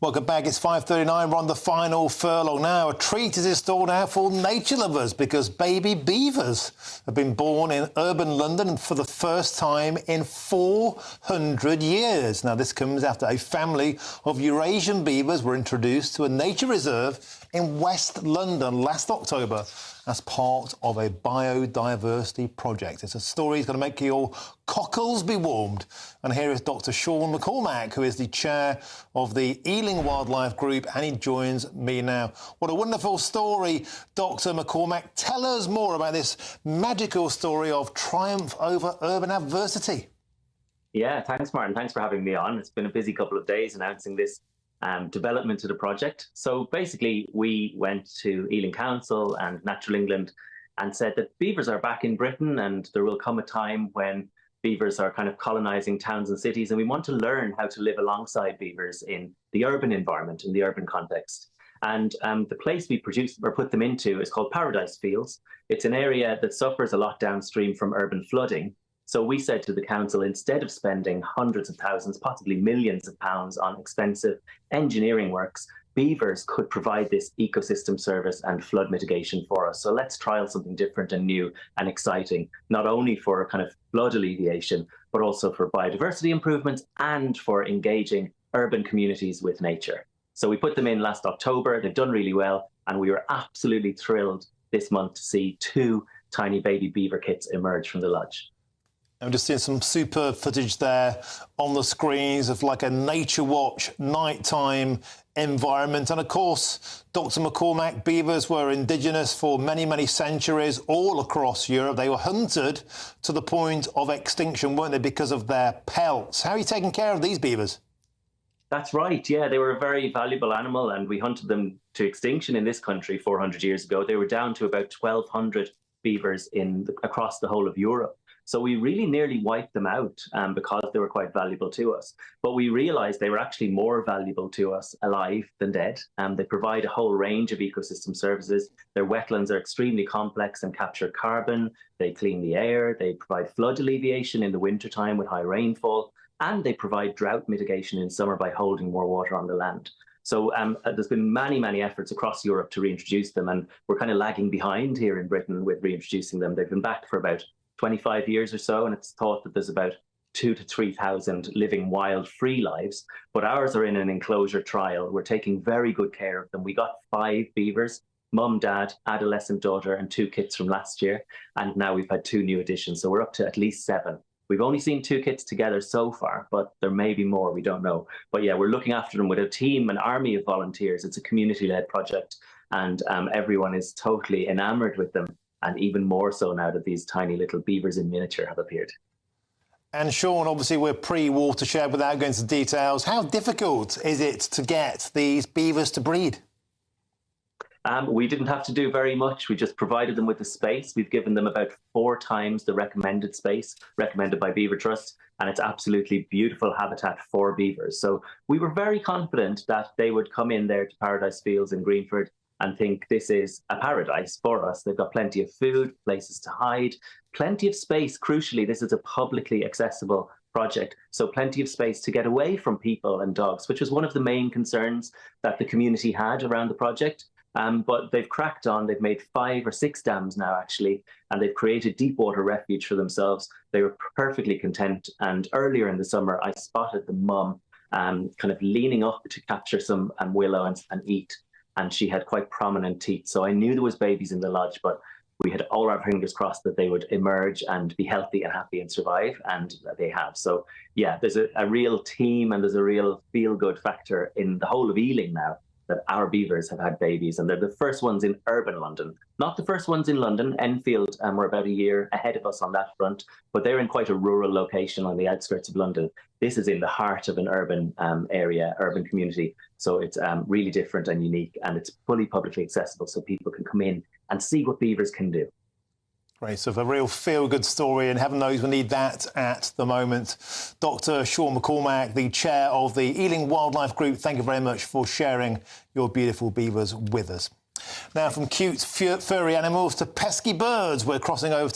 Welcome back. It's 5:39. We're on the final furlong now. A treat is in store now for nature lovers because baby beavers have been born in urban London for the first time in 400 years. Now, this comes after a family of Eurasian beavers were introduced to a nature reserve in West London last October as part of a biodiversity project. It's a story that's going to make your cockles be warmed. And here is Dr. Sean McCormack, who is the chair of the Ealing Wildlife Group, and he joins me now. What a wonderful story, Dr. McCormack. Tell us more about this magical story of triumph over urban adversity. Yeah, thanks, Martin. Thanks for having me on. It's been a busy couple of days announcing this development to the project. So basically, we went to Ealing Council and Natural England and said that beavers are back in Britain and there will come a time when beavers are kind of colonising towns and cities, and we want to learn how to live alongside beavers in the urban environment, in the urban context. And the place we produce or put them into is called Paradise Fields. It's an area that suffers a lot downstream from urban flooding. So we said to the council, instead of spending hundreds of thousands, possibly millions of pounds on expensive engineering works, beavers could provide this ecosystem service and flood mitigation for us. So let's trial something different and new and exciting, not only for kind of flood alleviation, but also for biodiversity improvements and for engaging urban communities with nature. So we put them in last October. They've done really well. And we were absolutely thrilled this month to see 2 tiny baby beaver kits emerge from the lodge. I'm just seeing some superb footage there on the screens of like a nature watch nighttime environment. And of course, Dr. McCormack, beavers were indigenous for many, many centuries all across Europe. They were hunted to the point of extinction, weren't they, because of their pelts. How are you taking care of these beavers? That's right. Yeah, they were a very valuable animal and we hunted them to extinction in this country 400 years ago. They were down to about 1,200 beavers across the whole of Europe. So we really nearly wiped them out because they were quite valuable to us. But we realized they were actually more valuable to us alive than dead. They provide a whole range of ecosystem services. Their wetlands are extremely complex and capture carbon. They clean the air. They provide flood alleviation in the wintertime with high rainfall. And they provide drought mitigation in summer by holding more water on the land. So there's been many, many efforts across Europe to reintroduce them. And we're kind of lagging behind here in Britain with reintroducing them. They've been back for about 25 years or so, and it's thought that there's about 2,000 to 3,000 living wild free lives, but ours are in an enclosure trial. We're taking very good care of them. We got 5 beavers, mum, dad, adolescent daughter, and 2 kits from last year, and now we've had 2 new additions, so we're up to at least 7. We've only seen 2 kits together so far, but there may be more, we don't know. But yeah, we're looking after them with a team, an army of volunteers. It's a community-led project, and everyone is totally enamored with them. And even more so now that these tiny little beavers in miniature have appeared. And Sean, obviously we're pre-watershed without going into details. How difficult is it to get these beavers to breed? We didn't have to do very much. We just provided them with the space. We've given them about 4 times the recommended space recommended by Beaver Trust, and it's absolutely beautiful habitat for beavers. So we were very confident that they would come in there to Paradise Fields in Greenford and think this is a paradise for us. They've got plenty of food, places to hide, plenty of space. Crucially, this is a publicly accessible project, so plenty of space to get away from people and dogs, which was one of the main concerns that the community had around the project. But they've cracked on. They've made 5 or 6 dams now, actually, and they've created deep water refuge for themselves. They were perfectly content. And earlier in the summer, I spotted the mum kind of leaning up to capture some willow and eat. And she had quite prominent teeth. So I knew there was babies in the lodge, but we had all our fingers crossed that they would emerge and be healthy and happy and survive, and they have. So yeah, there's a real team and there's a real feel-good factor in the whole of Ealing now that our beavers have had babies, and they're the first ones in urban London. Not the first ones in London. Enfield were about a year ahead of us on that front, but they're in quite a rural location on the outskirts of London. This is in the heart of an urban area, urban community. So it's really different and unique, and it's fully publicly accessible so people can come in and see what beavers can do. Great, so a real feel-good story, and heaven knows we need that at the moment. Dr. Sean McCormack, the chair of the Ealing Wildlife Group, thank you very much for sharing your beautiful beavers with us. Now, from cute, furry animals to pesky birds, we're crossing over to